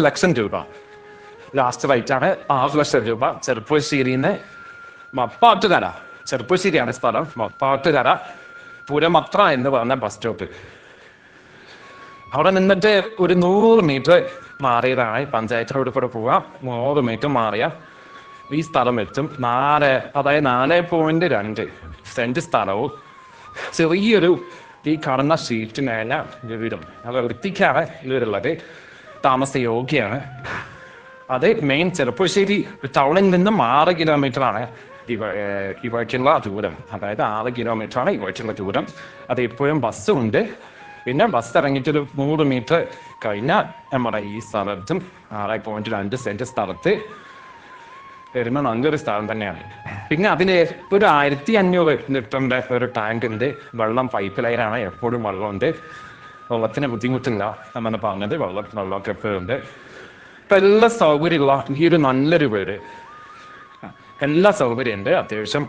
ലക്ഷം രൂപ. ലാസ്റ്റ് റേറ്റാണ് 6 ലക്ഷം രൂപ. ചെറുപ്പശ്ശേരിയിൽ നിന്ന് മപ്പാട്ടുകര, ചെറുപ്പശ്ശേരിയാണ് സ്ഥലം, മപ്പാട്ടുകര പുരമത്ര എന്ന് പറഞ്ഞ ബസ് സ്റ്റോപ്പ്. അവിടെ നിന്നിട്ട് ഒരു 100 മീറ്റർ മാറിയതാണ് പഞ്ചായത്ത് റോഡ് കൂടെ പോവുക. 100 മീറ്റർ മാറിയ ഈ സ്ഥലം എത്തും. 4.2 സെന്റ് സ്ഥലവും ചെറിയൊരു ഈ കാണുന്ന ഷീറ്റിനേല വീടും. അത് വൃത്തിക്കാണ് ഇവരുള്ളത്, താമസയോഗ്യമാണ്. അത് മെയിൻ ചെറുപ്പശ്ശേരി ടൗണിൽ നിന്ന് 6 കിലോമീറ്ററാണ് ഇവയ്ക്കുള്ള ദൂരം. അതായത് 6 കിലോമീറ്ററാണ് ഇവയ്ക്കുള്ള ദൂരം. അത് ഇപ്പോഴും ബസ്സുണ്ട്. പിന്നെ ബസ് ഇറങ്ങിയിട്ടൊരു 100 മീറ്റർ കഴിഞ്ഞാൽ നമ്മുടെ ഈ സ്ഥലത്തും 6.2 സെന്റ് സ്ഥലത്ത് വരുമ്പോൾ നല്ലൊരു സ്ഥലം തന്നെയാണ്. പിന്നെ അതിന് ഒരു 1500 ലിറ്ററിന്റെ ഒരു ടാങ്ക് ഉണ്ട്. വെള്ളം പൈപ്പ് ലൈനാണ്, എപ്പോഴും വെള്ളമുണ്ട്. വെള്ളത്തിന് ബുദ്ധിമുട്ടില്ല എന്നാണ് പറഞ്ഞത്. വെള്ളമൊക്കെ എപ്പോഴും ഉണ്ട്. ഇപ്പം എല്ലാ സൗകര്യമുള്ള ഈ ഒരു നല്ലൊരു വീട്, എല്ലാ സൗകര്യം ഉണ്ട്. അത്യാവശ്യം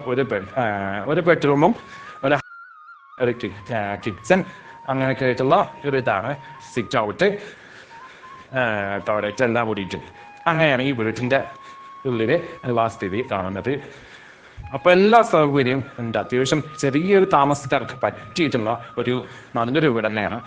ഒരു ബെഡ്റൂമും ഒരു കിച്ചൺ അങ്ങനെയൊക്കെ ആയിട്ടുള്ള ഒരു ഇതാണ്. സിറ്റ് ഔട്ട്, ടോയ്ലറ്റ് എല്ലാം കൂടിയിട്ട് അങ്ങനെയാണ് ഈ വീട്ടിൻ്റെ ഉള്ളില് സ്ഥിതി കാണുന്നത്. അപ്പൊ എല്ലാ സൗകര്യവും ഉണ്ട്. അത്യാവശ്യം ചെറിയൊരു താമസക്കാർക്ക് പറ്റിയിട്ടുള്ള ഒരു നല്ലൊരു വീട് തന്നെയാണ്.